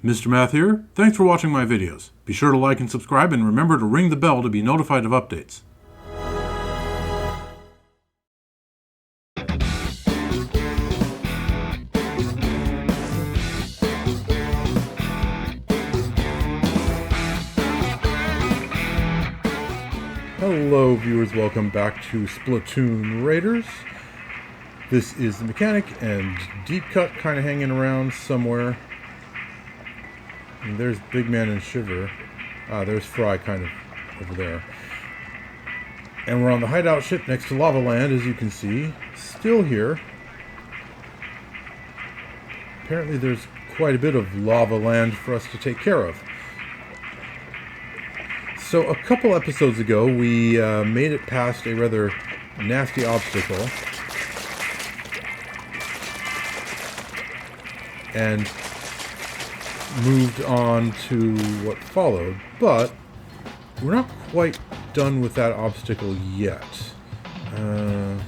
Mr. Math here. Thanks for watching my videos. Be sure to like and subscribe and remember to ring the bell to be notified of updates. Hello viewers, welcome back to Splatoon Raiders. This is the mechanic and Deep Cut kind of hanging around somewhere. And there's Big Man and Shiver. There's Fry kind of over there. And we're on the hideout ship next to Lava Land, as you can see. Still here. Apparently there's quite a bit of Lava Land for us to take care of. So a couple episodes ago, we made it past a rather nasty obstacle. And moved on to what followed, but we're not quite done with that obstacle yet. So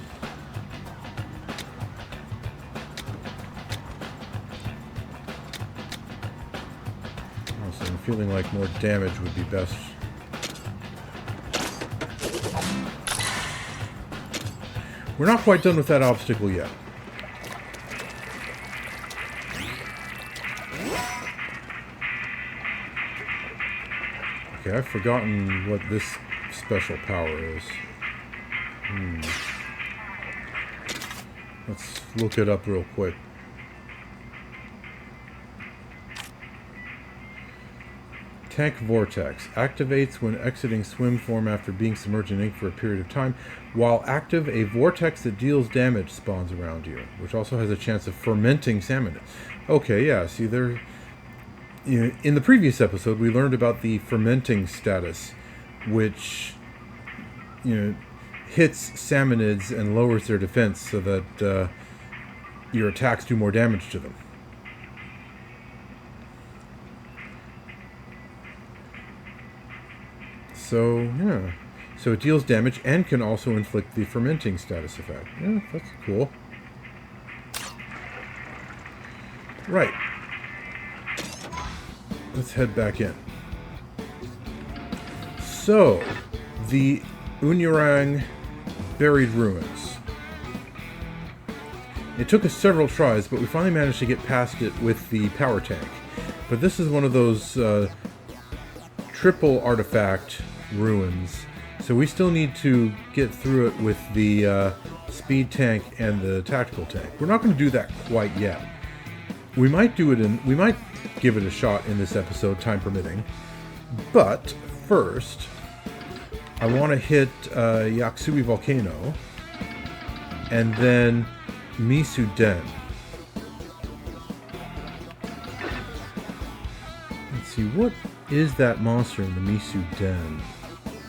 I'm feeling like more damage would be best. We're not quite done with that obstacle yet. Okay, I've forgotten what this special power is. Let's look it up real quick. Tank Vortex. Activates when exiting swim form after being submerged in ink for a period of time. While active, a vortex that deals damage spawns around you, which also has a chance of fermenting salmon. Okay, yeah, see there... In the previous episode, we learned about the fermenting status, which, hits salmonids and lowers their defense so that your attacks do more damage to them. So, yeah. So it deals damage and can also inflict the fermenting status effect. Yeah, that's cool. Right. Let's head back in. So, the Unnyarang Buried Ruins. It took us several tries, but we finally managed to get past it with the power tank. But this is one of those triple artifact ruins, so we still need to get through it with the speed tank and the tactical tank. We're not going to do that quite yet. We might do it we might give it a shot in this episode, time permitting. But first, I want to hit Yaksubi Volcano and then Meesu Den. Let's see, what is that monster in the Meesu Den?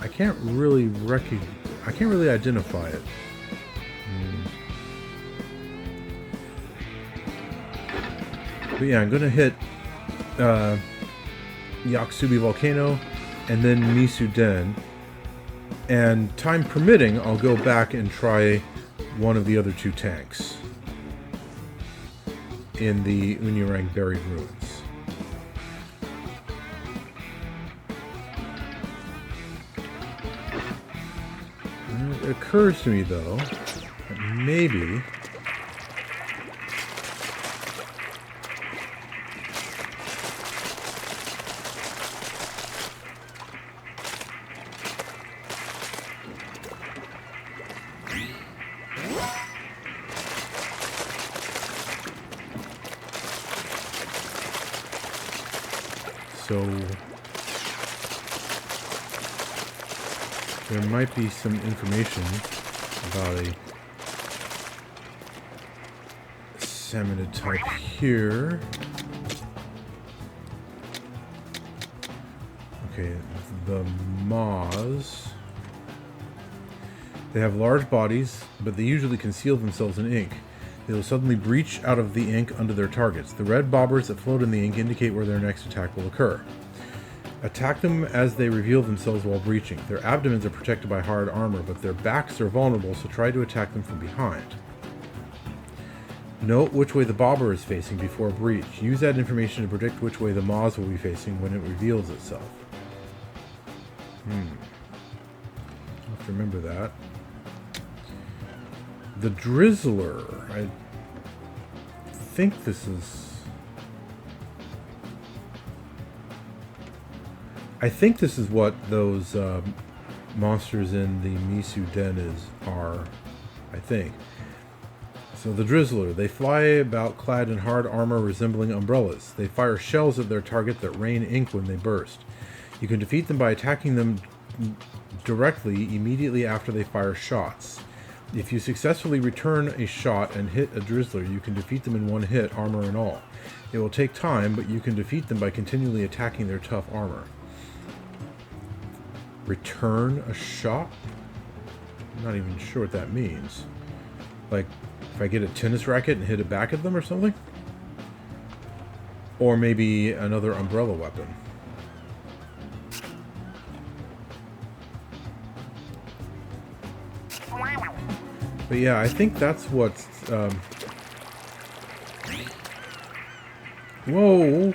I can't really identify it. But yeah, I'm going to hit Yaksubi Volcano and then Meesu Den. And time permitting, I'll go back and try one of the other two tanks in the Unnyarang Buried Ruins. It occurs to me, though, that maybe... So, there might be some information about a salmonid type here. Okay, the maws. They have large bodies, but they usually conceal themselves in ink. They will suddenly breach out of the ink under their targets. The red bobbers that float in the ink indicate where their next attack will occur. Attack them as they reveal themselves while breaching. Their abdomens are protected by hard armor, but their backs are vulnerable, so try to attack them from behind. Note which way the bobber is facing before breach. Use that information to predict which way the Moz will be facing when it reveals itself. I'll have to remember that. The Drizzler. I think this is... I think this is what those monsters in the Meesu Den are. I think. So the Drizzler. They fly about clad in hard armor resembling umbrellas. They fire shells at their target that rain ink when they burst. You can defeat them by attacking them directly immediately after they fire shots. If you successfully return a shot and hit a Drizzler, you can defeat them in one hit, armor and all. It will take time, but you can defeat them by continually attacking their tough armor. Return a shot? I'm not even sure what that means. Like, if I get a tennis racket and hit it back at them or something? Or maybe another umbrella weapon. But yeah, I think that's what's... Whoa!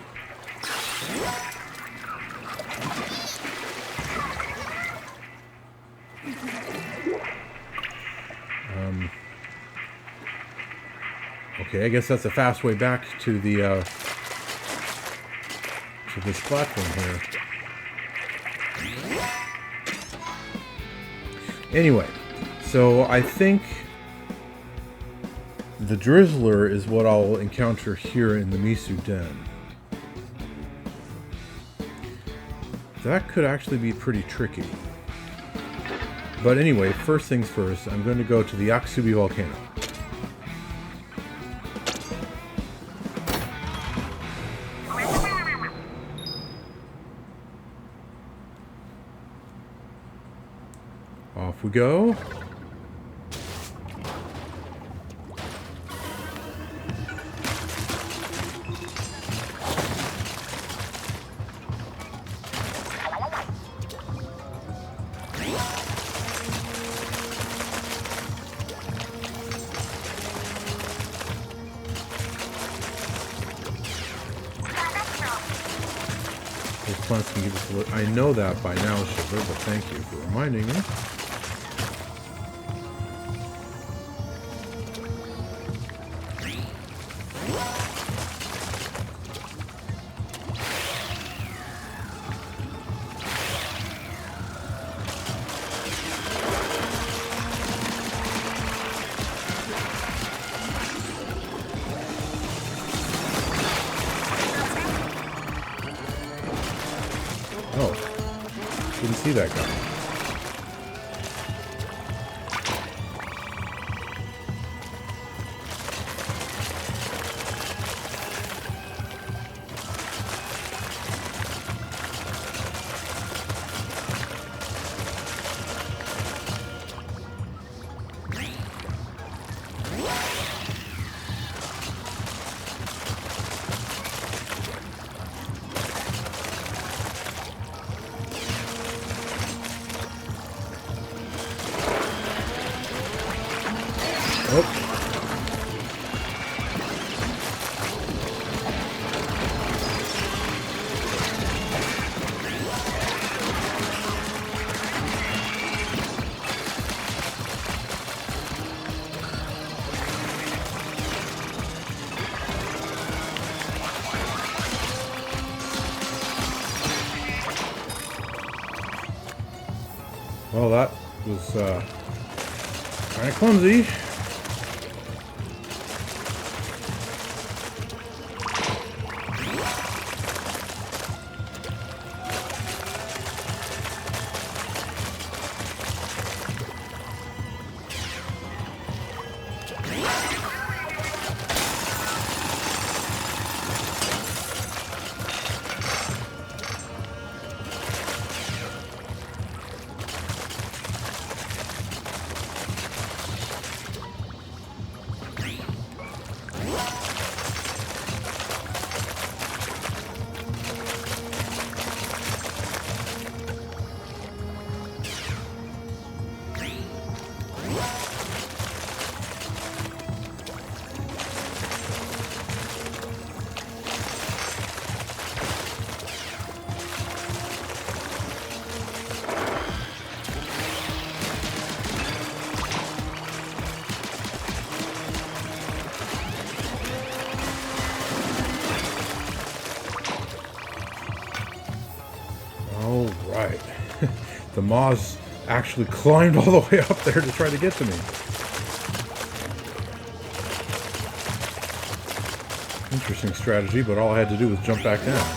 Okay, I guess that's a fast way back to the to this platform here. Anyway, so I think the Drizzler is what I'll encounter here in the Meesu Den. That could actually be pretty tricky. But anyway, first things first, I'm going to go to the Yaksubi Volcano. Off we go. Plants can give us a look. I know that by now, Sugar, but thank you for reminding me. Oh, didn't see that guy. Well, that was kind of clumsy. the moths actually climbed all the way up there to try to get to me. Interesting strategy, but all I had to do was jump back down.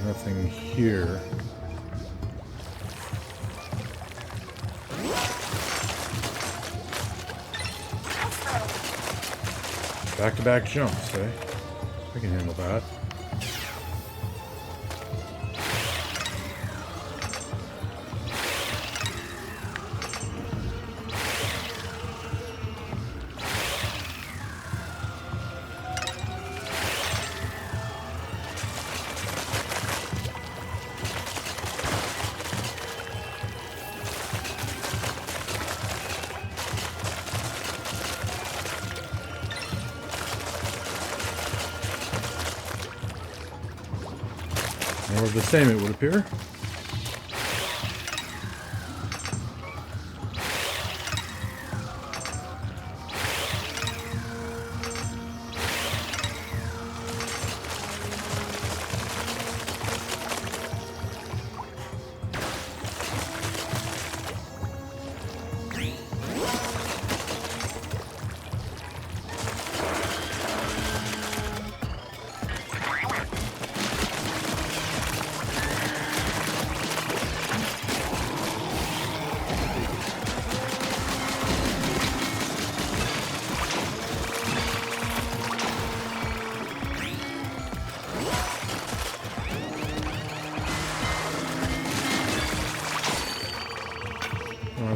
Nothing here. Back-to-back jumps, eh? I can handle that. More of the same, it would appear.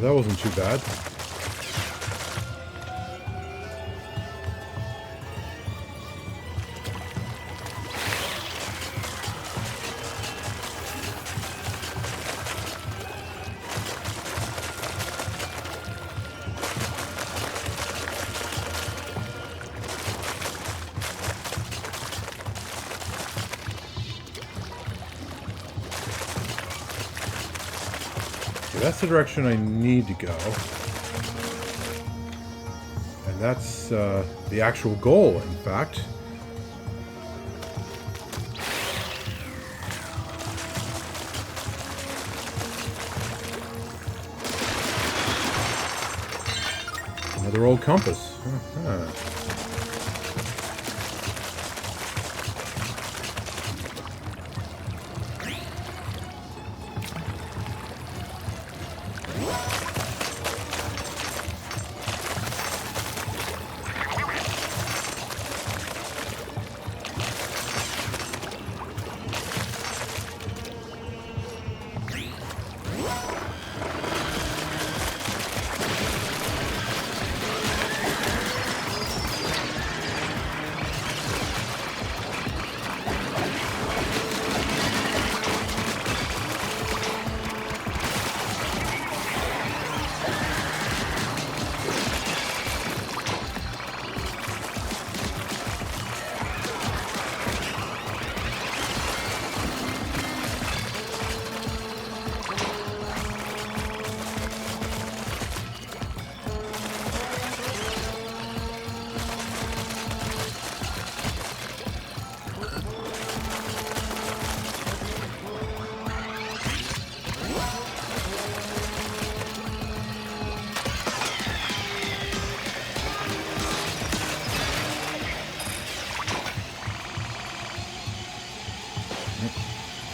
That wasn't too bad. That's the direction I need to go. And that's the actual goal, in fact. Another old compass. Uh-huh.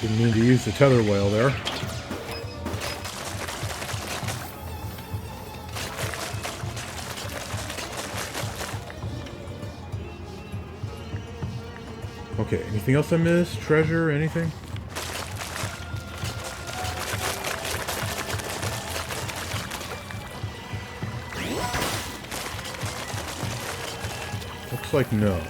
Didn't mean to use the tether whale there. Okay, anything else I missed? Treasure, anything? looks like no.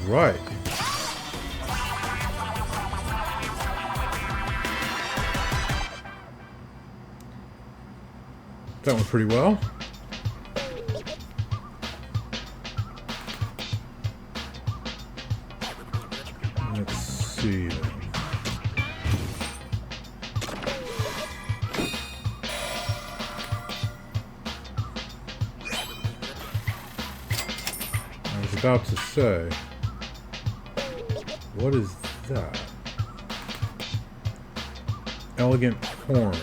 Right. That went pretty well. Let's see. I was about to say, what is that? Elegant horn.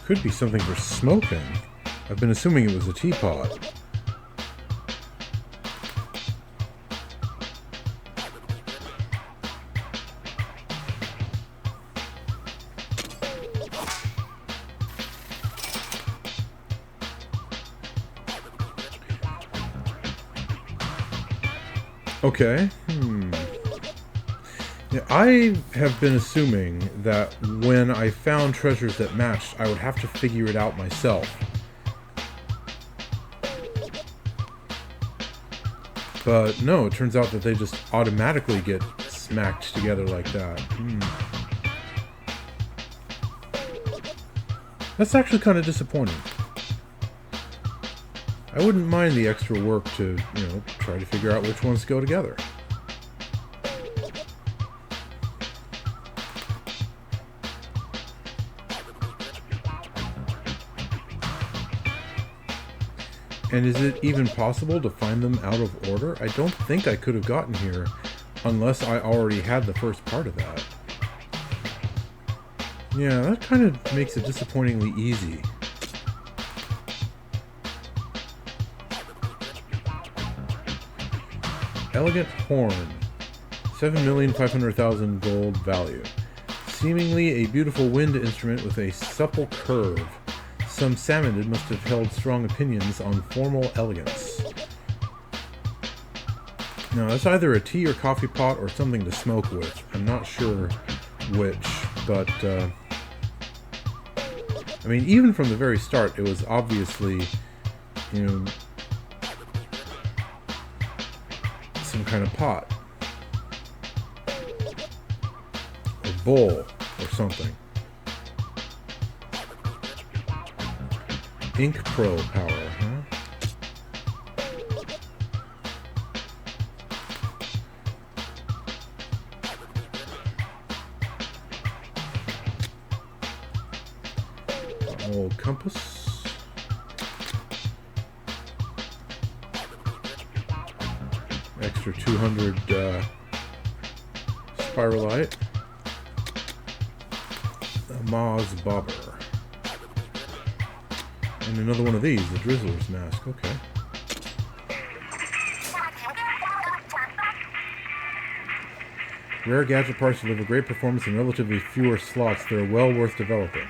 Could be something for smoking. I've been assuming it was a teapot. Okay. Yeah, I have been assuming that when I found treasures that matched, I would have to figure it out myself. But no, it turns out that they just automatically get smacked together like that. That's actually kind of disappointing. I wouldn't mind the extra work to, try to figure out which ones go together. And is it even possible to find them out of order? I don't think I could have gotten here unless I already had the first part of that. Yeah, that kind of makes it disappointingly easy. Elegant horn. 7,500,000 gold value. Seemingly a beautiful wind instrument with a supple curve. Some Samanid must have held strong opinions on formal elegance. Now, that's either a tea or coffee pot or something to smoke with. I'm not sure which, but, I mean, even from the very start, it was obviously, some kind of pot. Or bowl, or something. Ink Pro power, huh? Old compass. Extra 200 Spirhalite. A Moz Bobber. And another one of these, the Drizzler's Mask. Okay. Rare gadget parts deliver great performance in relatively fewer slots. They're well worth developing.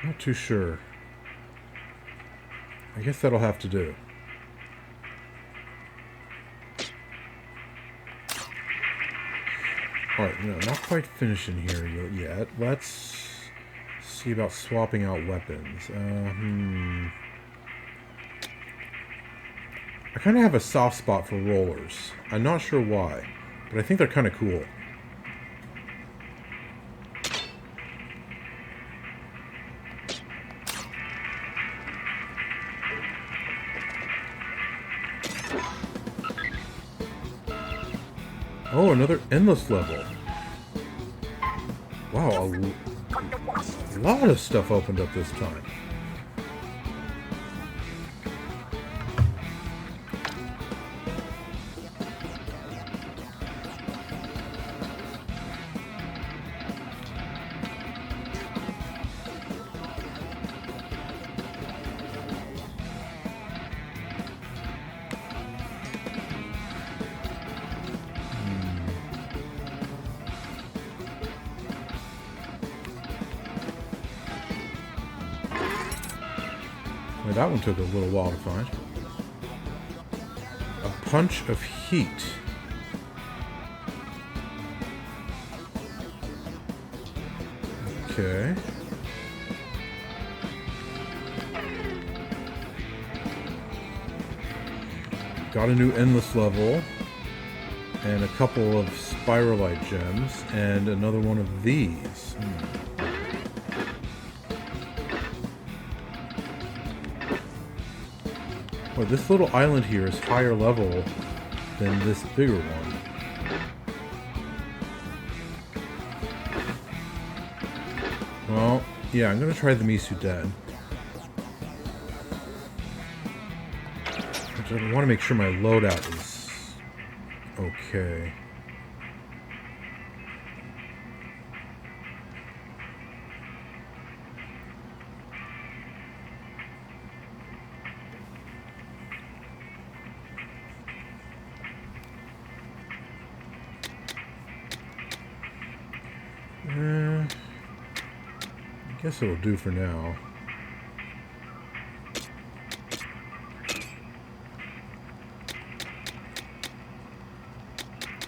Not too sure. I guess that'll have to do. Alright, no, not quite finishing here yet. Let's see about swapping out weapons. kind of have a soft spot for rollers. I'm not sure why, but I think they're kind of cool. Oh, another endless level. Wow, a lot of stuff opened up this time. Well, that one took a little while to find. A punch of heat. Okay. Got a new endless level. And a couple of Spirhalite Gems. And another one of these. Well, this little island here is higher level than this bigger one. Well, yeah, I'm going to try the Meesu Den. I want to make sure my loadout is okay. I guess it'll do for now.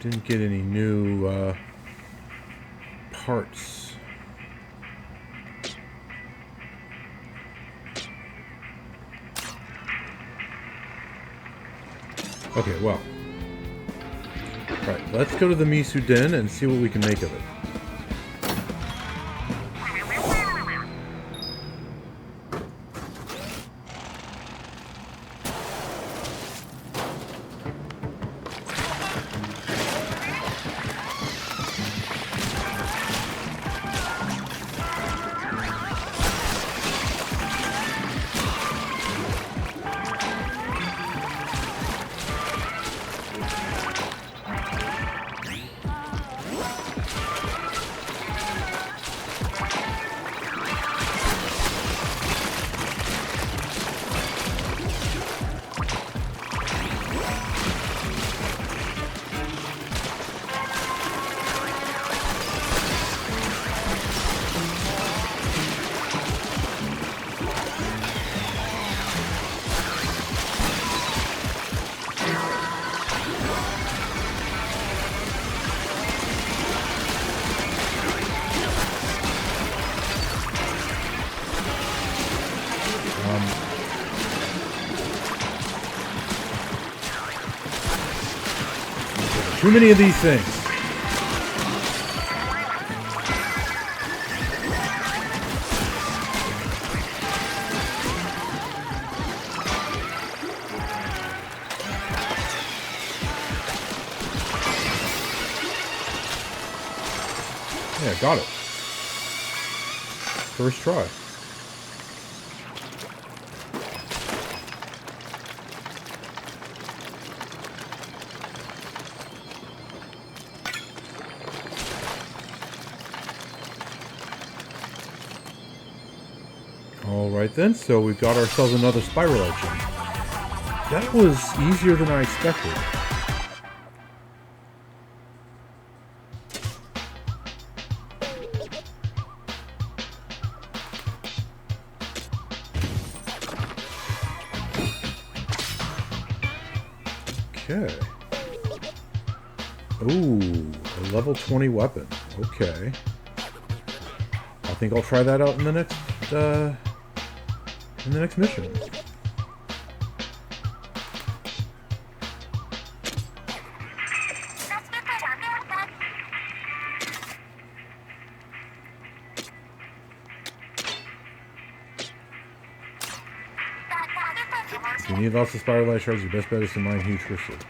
Didn't get any new parts. Okay, well. Alright, let's go to the Meesu Den and see what we can make of it. Too many of these things. Yeah, got it. First try. Alright then, so we've got ourselves another Spirhalite Gem. That was easier than I expected. Okay. Ooh, a level 20 weapon. Okay. I think I'll try that out in the next mission. you need lots of Spirhalite shards, your best bet is to mine huge crystals.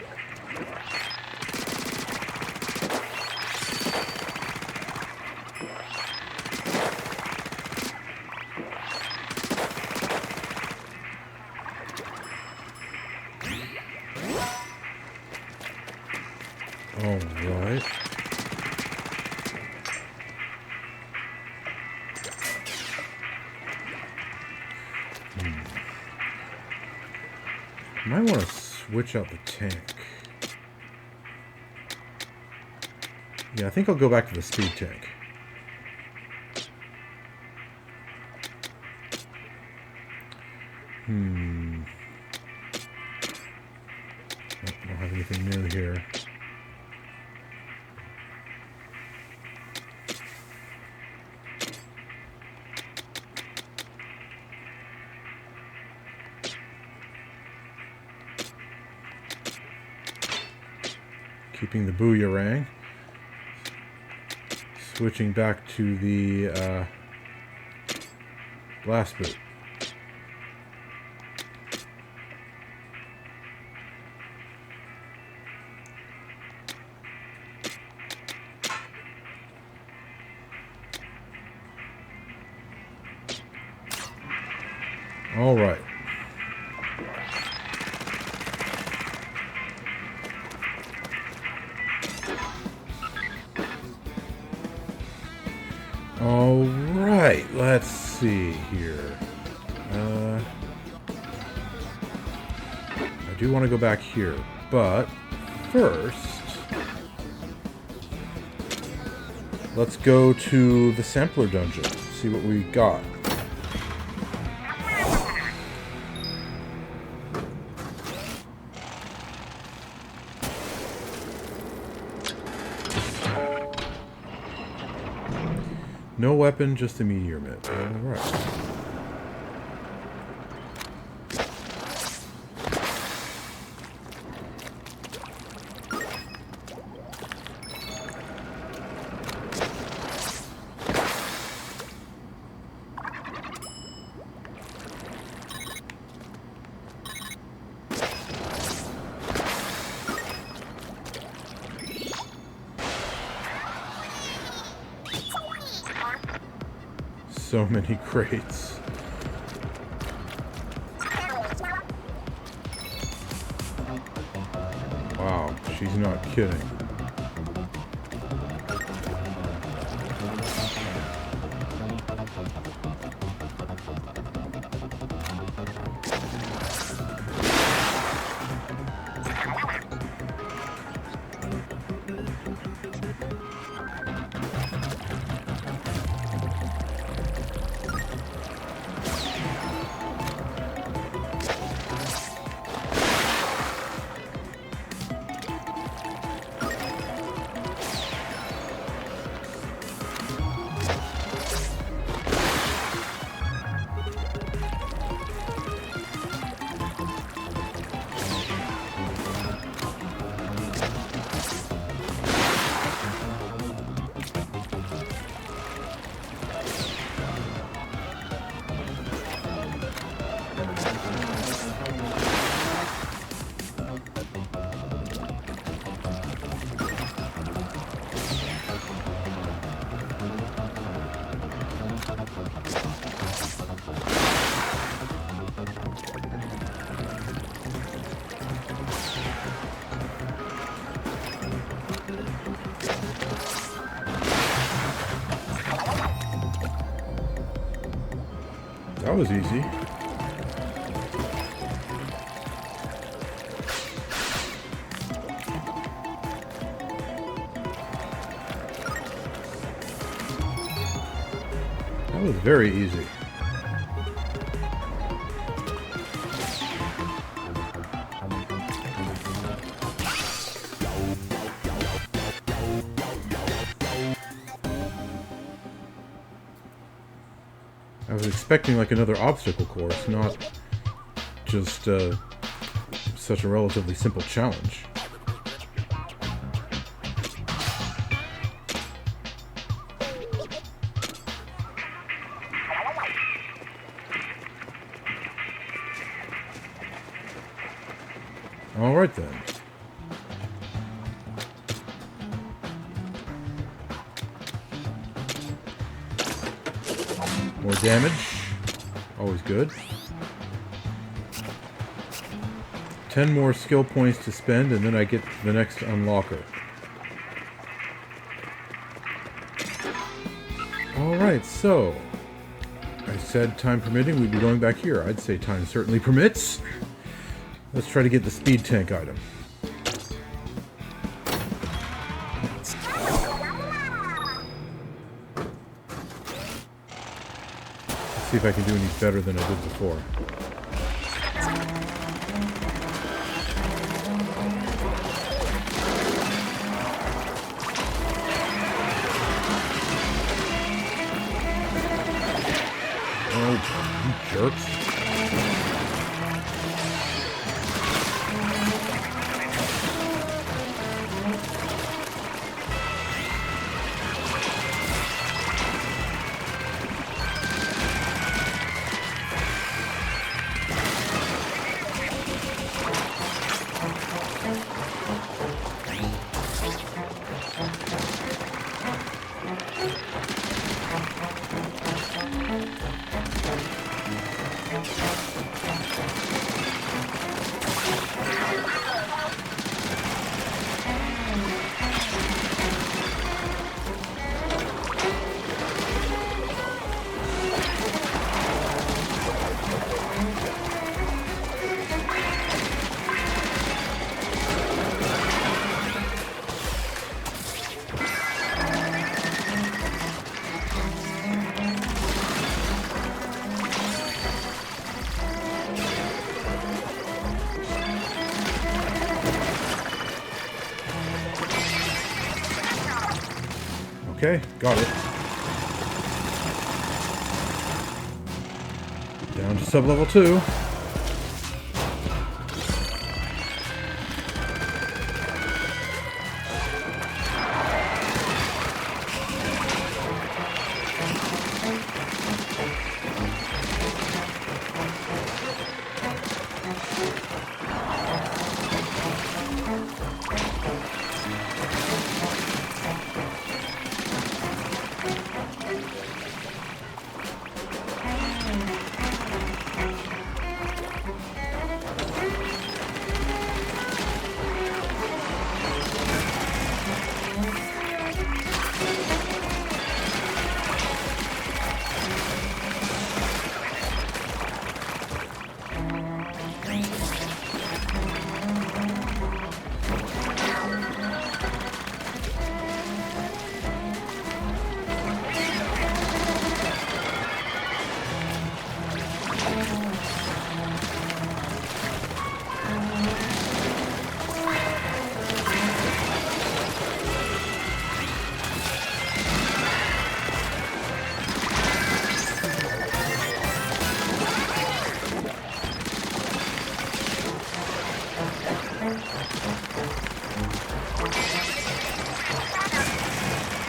Alright. Might want to switch out the tank. Yeah, I think I'll go back to the speed tank. I don't have anything new here. Keeping the Booyarang. Switching back to the blast boot. All right. All right, let's see here. I do want to go back here, but first, let's go to the sampler dungeon, see what we got. No weapon, just a meteor mitt. Alright. So many crates. Wow, she's not kidding. That was easy. That was very easy. I was expecting like another obstacle course, not just such a relatively simple challenge. Alright then. More damage. Always good. 10 more skill points to spend, and then I get the next unlocker. Alright, so... I said time permitting, we'd be going back here. I'd say time certainly permits. Let's try to get the speed tank item. Let's see if I can do any better than I did before. Oh, you jerks. Okay, got it. Down to sub-level 2.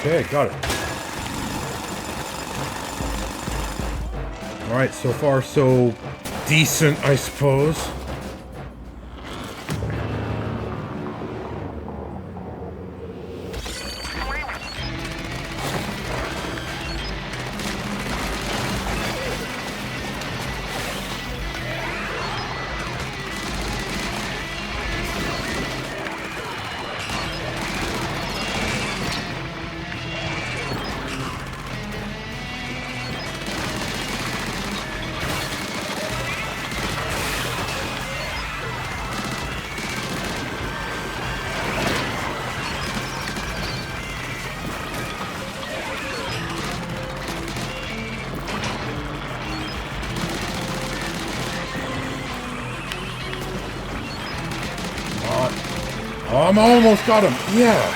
Okay, got it. Alright, so far so decent, I suppose. I almost got him. Yeah.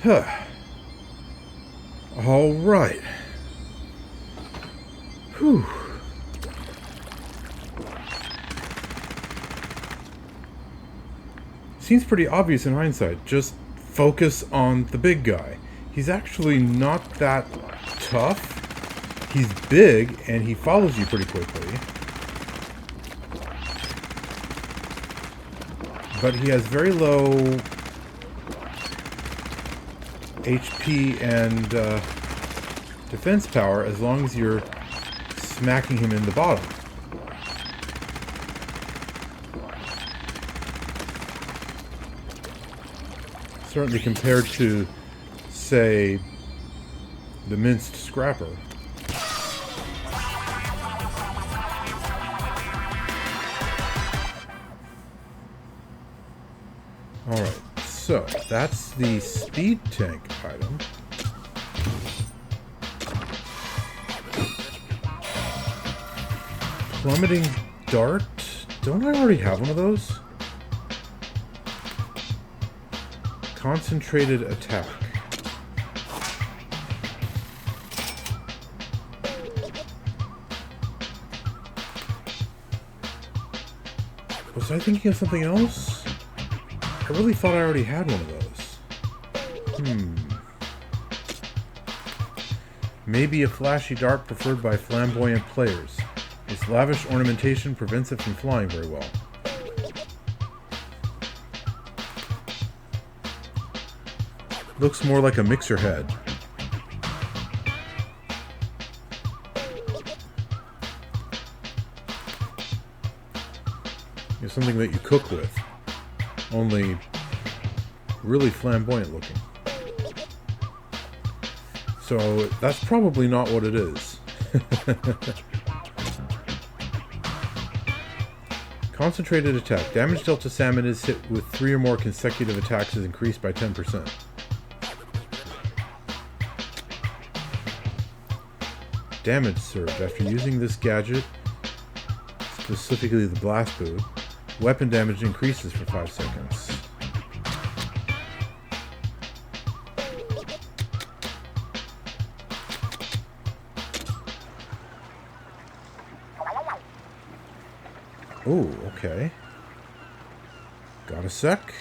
Huh. All right. Whew. Seems pretty obvious in hindsight. Just focus on the big guy. He's actually not that tough. He's big and he follows you pretty quickly. but he has very low HP and defense power as long as you're smacking him in the bottom. Certainly compared to, say, the minced scrapper. Alright, so that's the speed tank item. Plummeting dart? Don't I already have one of those? Concentrated attack. Was I thinking of something else? I really thought I already had one of those. Maybe a flashy dart preferred by flamboyant players. Its lavish ornamentation prevents it from flying very well. Looks more like a mixer head. It's something that you cook with. Only really flamboyant looking. So that's probably not what it is. Concentrated attack. Damage dealt to salmon is hit with 3 or more consecutive attacks is increased by 10%. Damage surge. After using this gadget, specifically the blast boot, weapon damage increases for 5 seconds. Oh, okay. Got a sec.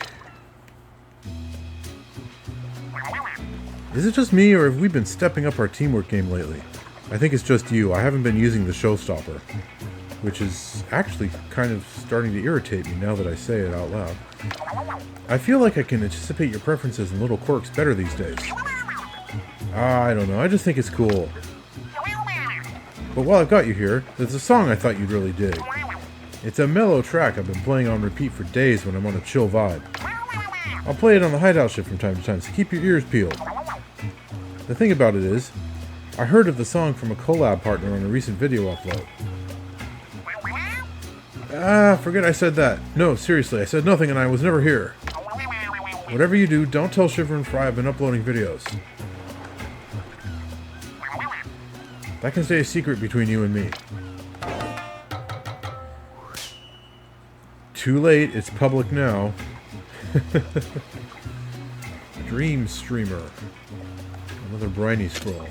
Is it just me, or have we been stepping up our teamwork game lately? I think it's just you. I haven't been using the showstopper, which is actually kind of starting to irritate me now that I say it out loud. I feel like I can anticipate your preferences and little quirks better these days. I don't know. I just think it's cool. But while I've got you here, there's a song I thought you'd really dig. It's a mellow track I've been playing on repeat for days when I'm on a chill vibe. I'll play it on the hideout shift from time to time, so keep your ears peeled. The thing about it is, I heard of the song from a collab partner on a recent video upload. Forget I said that. No, seriously, I said nothing and I was never here. Whatever you do, don't tell Shiver and Fry I've been uploading videos. That can stay a secret between you and me. Too late, it's public now. Dream Streamer. Another briny scroll.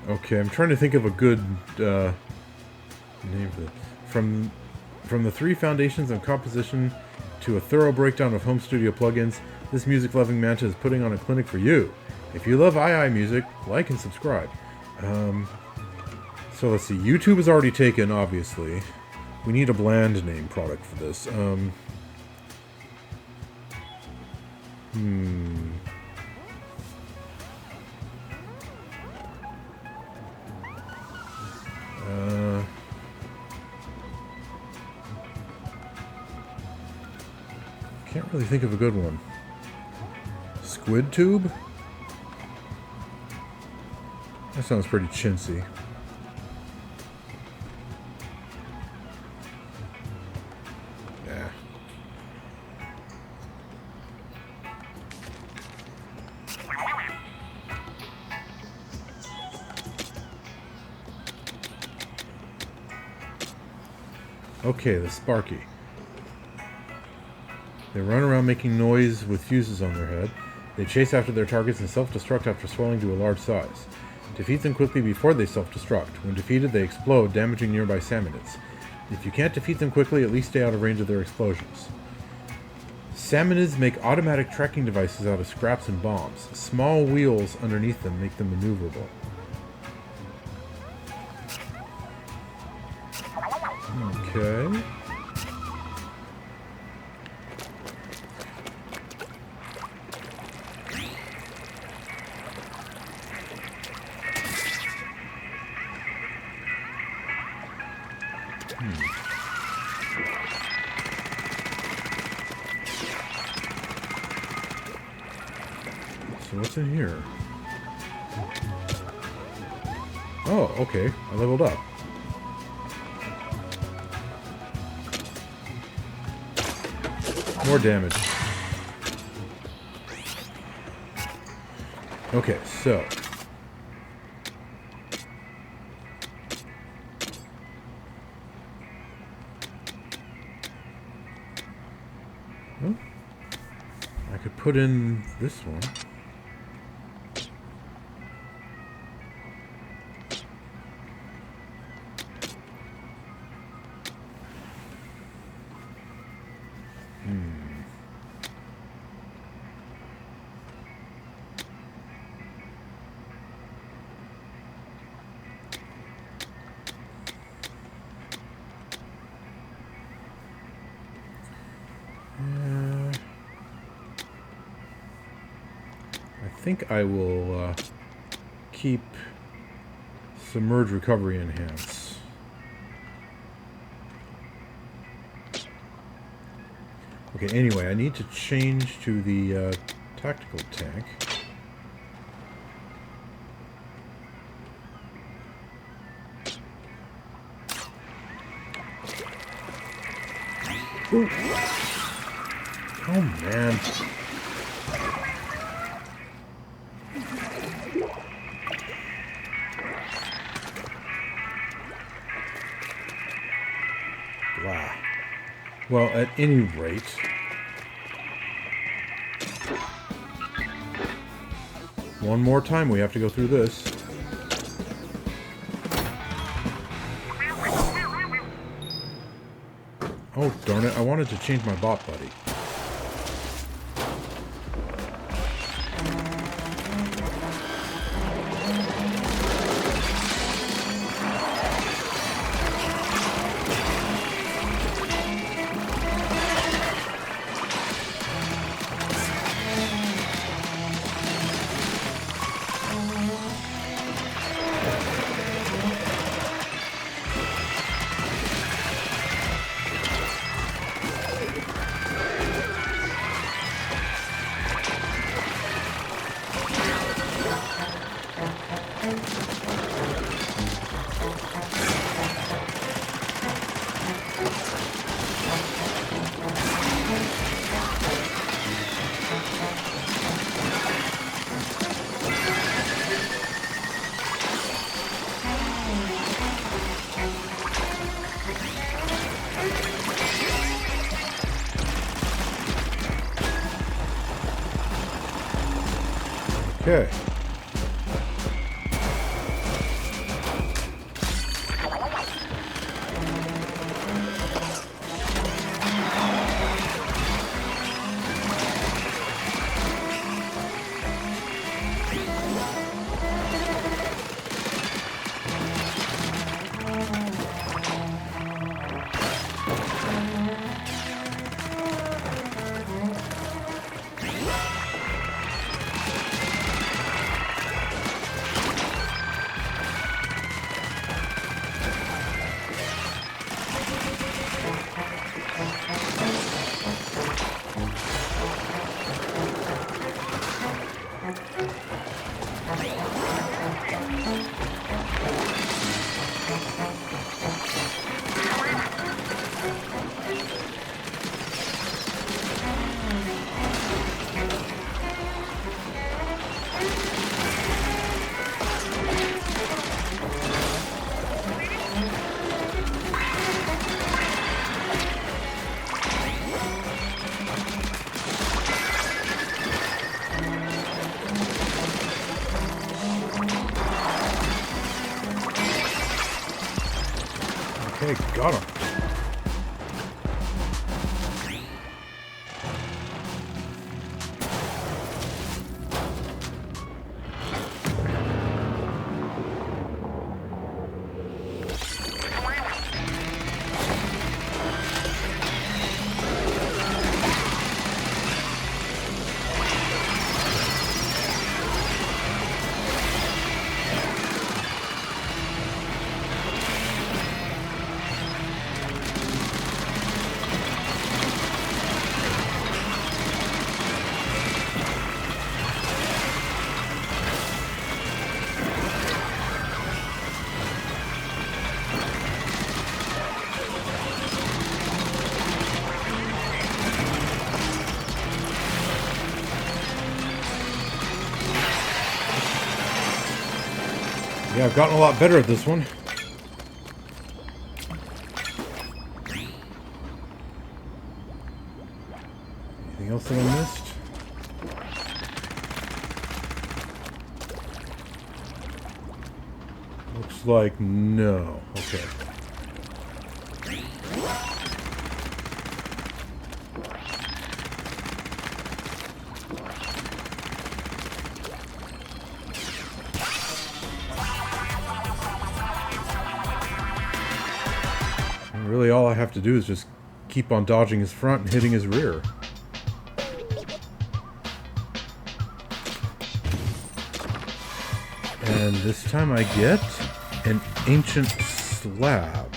Okay, I'm trying to think of a good name for it. From the 3 foundations of composition to a thorough breakdown of home studio plugins, this music-loving manta is putting on a clinic for you. If you love II music, like and subscribe. So let's see. YouTube is already taken, obviously. We need a bland name product for this. Can't really think of a good one. Squid Tube? That sounds pretty chintzy. Yeah. Okay, the Sparky. They run around making noise with fuses on their head. They chase after their targets and self-destruct after swelling to a large size. Defeat them quickly before they self-destruct. When defeated, they explode, damaging nearby salmonids. If you can't defeat them quickly, at least stay out of range of their explosions. Salmonids make automatic tracking devices out of scraps and bombs. Small wheels underneath them make them maneuverable. Okay. So what's in here? Oh, okay. I leveled up. More damage. Okay, so... Well, I could put in this one. I think I will keep Submerge Recovery Enhance. Okay, anyway, I need to change to the tactical tank. Ooh. Oh, man. Blah. Well, at any rate... One more time we have to go through this. Oh, darn it. I wanted to change my bot buddy. Okay. Okay, got him. Yeah, I've gotten a lot better at this one. Anything else that I missed? Looks like no. Okay. Really, all I have to do is just keep on dodging his front and hitting his rear. And this time I get an ancient slab.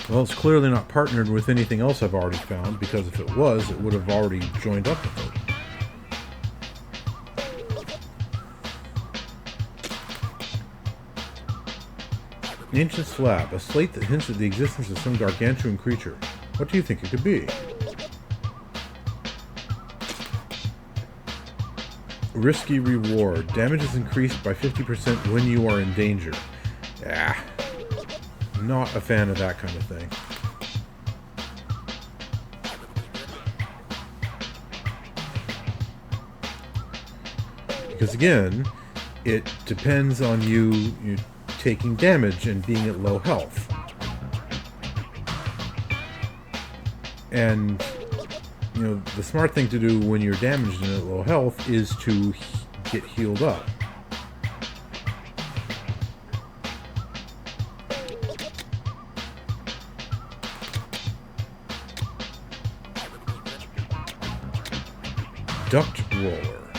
Well, it's clearly not partnered with anything else I've already found, because if it was, it would have already joined up with it. An ancient slab, a slate that hints at the existence of some gargantuan creature. What do you think it could be? Risky reward. Damage is increased by 50% when you are in danger. Ah. Not a fan of that kind of thing. Because again, it depends on you taking damage and being at low health. And, you know, the smart thing to do when you're damaged and at low health is to get healed up. Duct roller.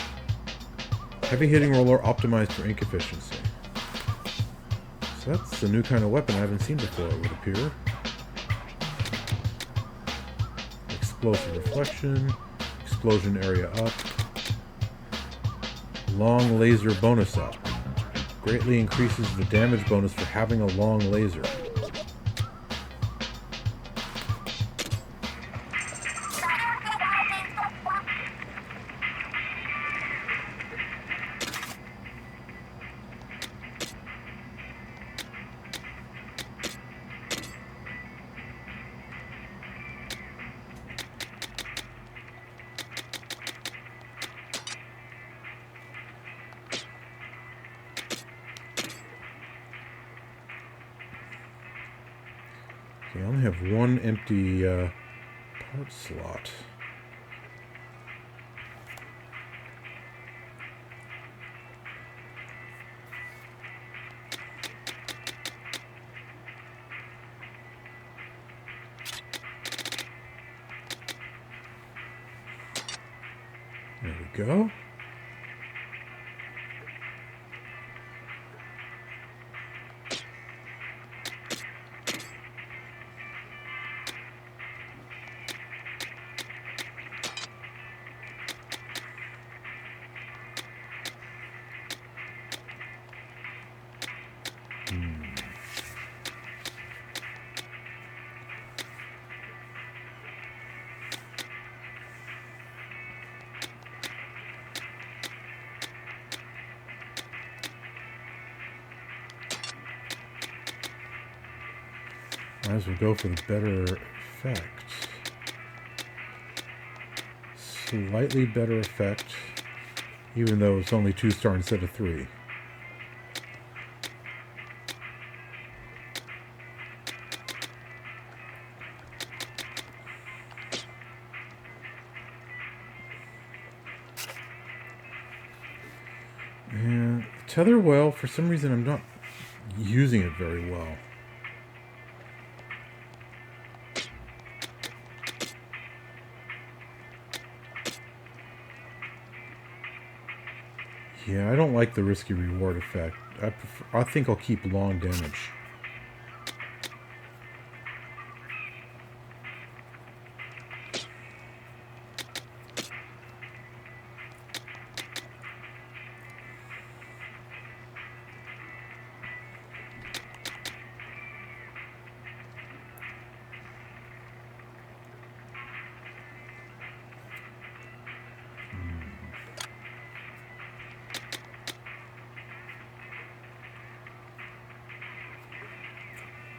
Heavy hitting roller optimized for ink efficiency. So that's a new kind of weapon I haven't seen before, it would appear. Explosive reflection. Explosion area up. Long laser bonus up. Greatly increases the damage bonus for having a long laser. I only have one empty part slot. There we go. Might as well go for the better effect. slightly better effect, even though it's only 2-star instead of 3. And tether well, for some reason I'm not using it very well. Yeah, I don't like the risky reward effect. I think I'll keep long damage.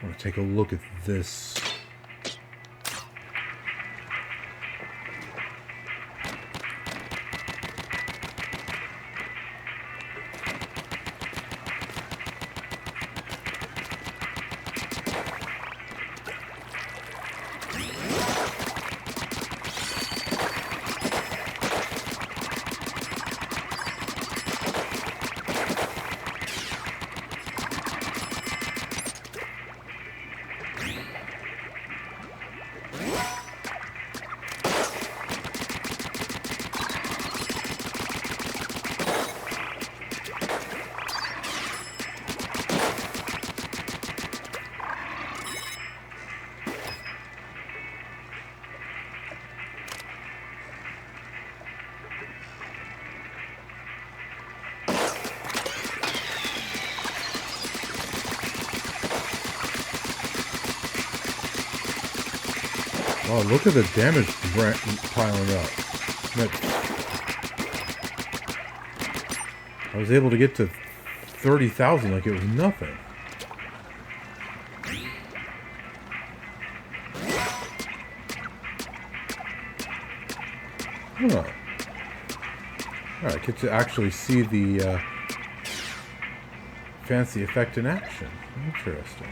I want to take a look at this. Oh, look at the damage piling up. I was able to get to 30,000 like it was nothing. Huh. Alright, get to actually see the fancy effect in action. Interesting.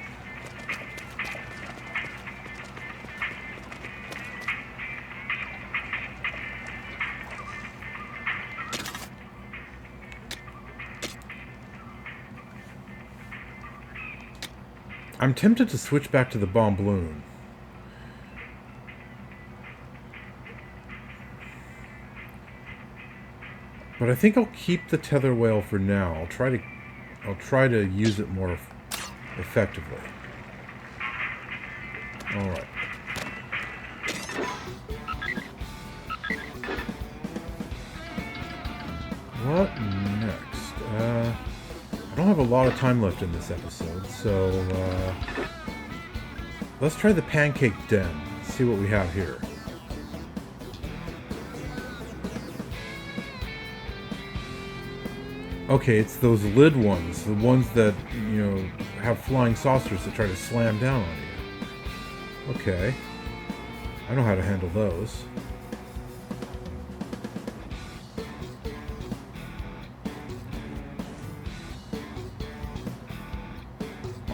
I'm tempted to switch back to the bomb balloon. But I think I'll keep the tether whale for now. I'll try to use it more effectively. All right. What next? I don't have a lot of time left in this episode, so let's try the Pankak Den. See what we have here. Okay, it's those lid ones, the ones that, you know, have flying saucers that try to slam down on you. Okay. I know how to handle those.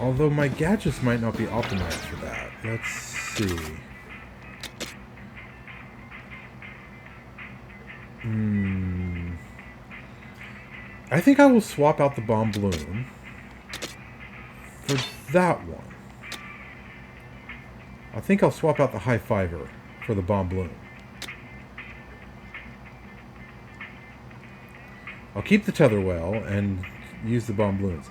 Although my gadgets might not be optimized for that. Let's see. I think I will swap out the bomb balloon for that one. I think I'll swap out the high fiver for the bomb balloon. I'll keep the tether well and use the bomb balloons.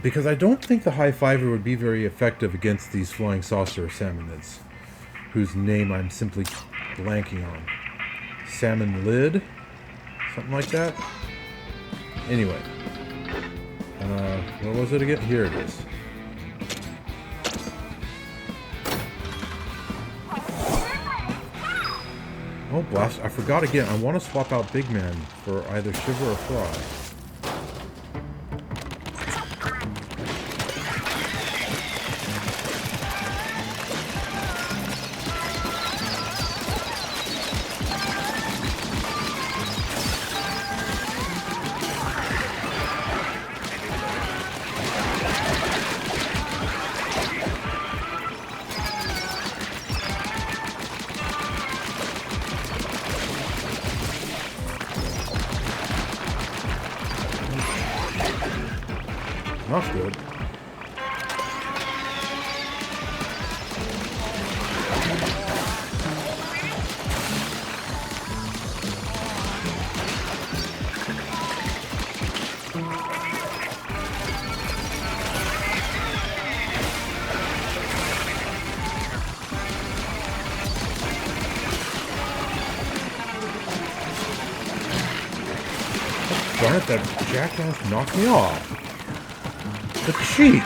Because I don't think the high fiver would be very effective against these flying saucer salmonids, whose name I'm simply blanking on. Salmon lid? Something like that? Anyway. Where was it again? Here it is. Oh, blast. I forgot again. I want to swap out Big Man for either Shiver or Fry. not good. Darn it, that jackass knocked me off. The cheek!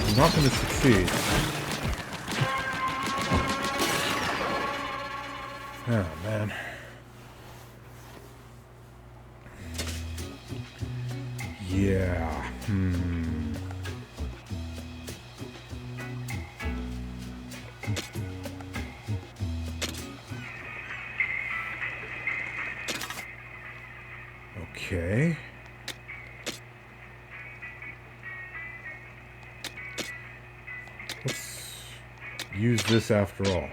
I'm not going to succeed. Oh, man. Yeah. Okay. Let's use this after all.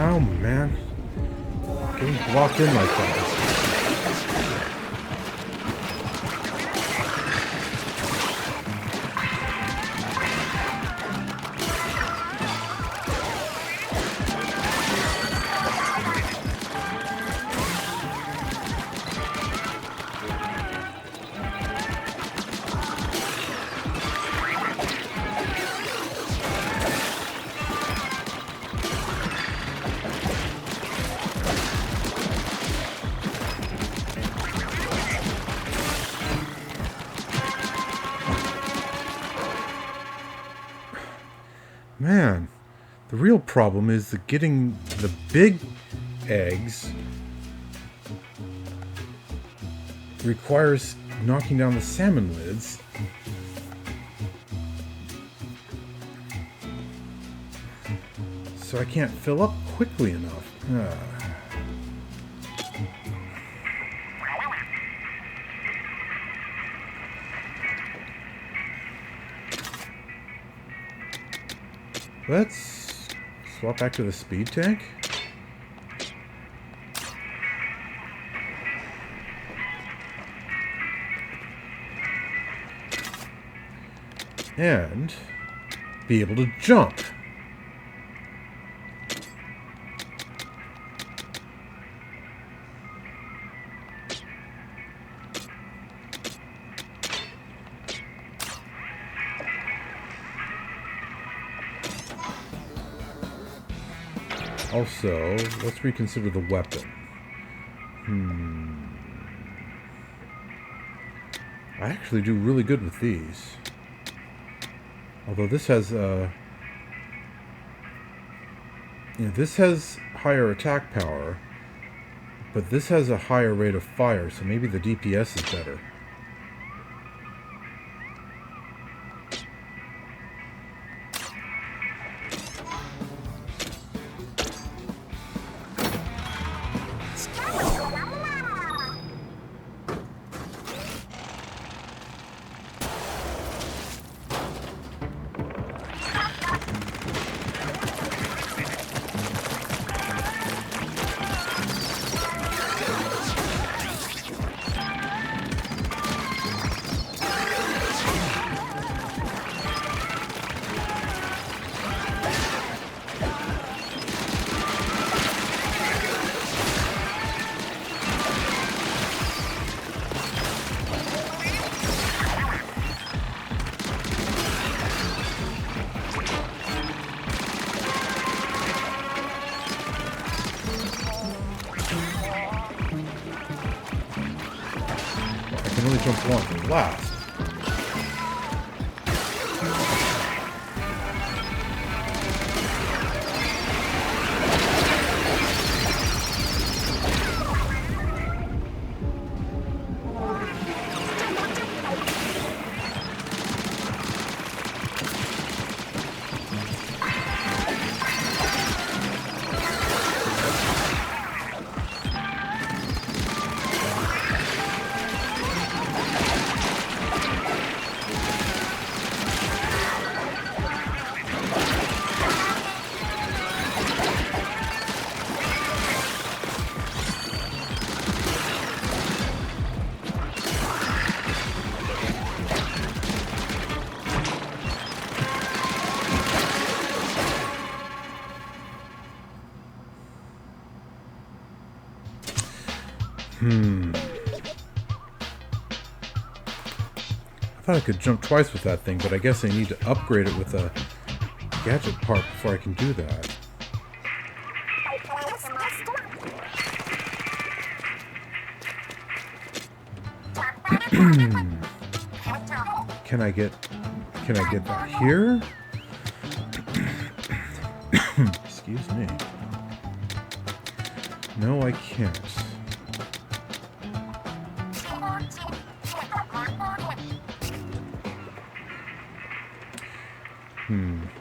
Oh, man. Getting blocked in like that. Man, the real problem is getting the big eggs requires knocking down the salmon lids. So I can't fill up quickly enough. Let's swap back to the speed tank. And be able to jump. Also, let's reconsider the weapon. I actually do really good with these. Although this has this has higher attack power, but this has a higher rate of fire, so maybe the DPS is better. can only jump once. Last. I thought I could jump twice with that thing, but I guess I need to upgrade it with a gadget part before I can do that. Can I get that here? Excuse me. No, I can't.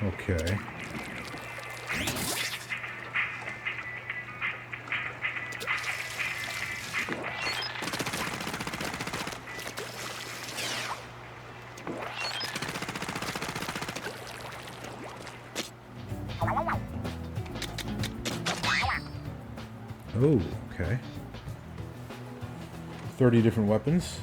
Okay. Oh, okay. 30 different weapons.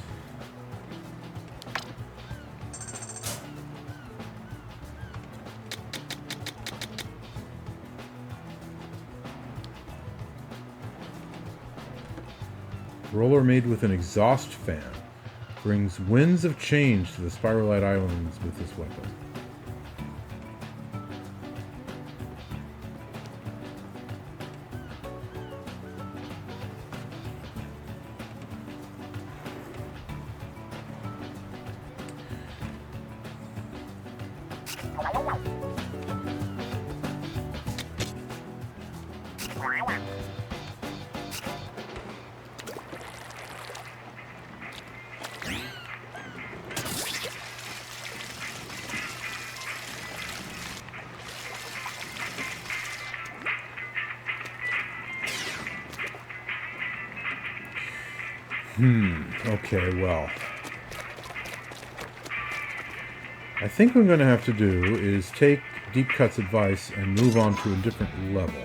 Roller made with an exhaust fan brings winds of change to the Spirhalite Islands with this weapon. Okay, well. I think what I'm going to have to do is take Deep Cut's advice and move on to a different level.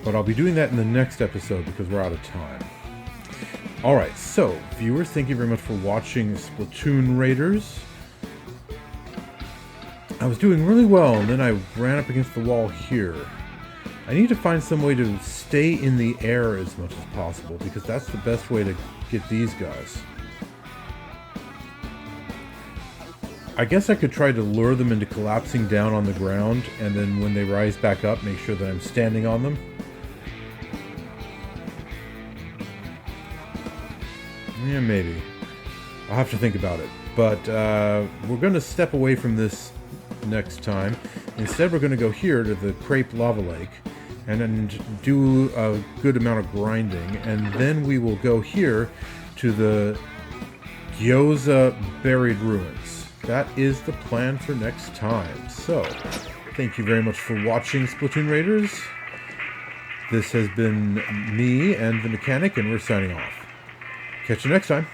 But I'll be doing that in the next episode because we're out of time. Alright, so, viewers, thank you very much for watching Splatoon Raiders. I was doing really well, and then I ran up against the wall here. I need to find some way to stay in the air as much as possible, because that's the best way to get these guys. I guess I could try to lure them into collapsing down on the ground, and then when they rise back up, make sure that I'm standing on them. Yeah, maybe. I'll have to think about it. But we're going to step away from this next time. Instead, we're going to go here to the Crepe Lava Lake and then do a good amount of grinding. And then we will go here to the Yaksubi Buried Ruins. That is the plan for next time. So, thank you very much for watching Splatoon Raiders. This has been me and the Mechanic, and we're signing off. Catch you next time.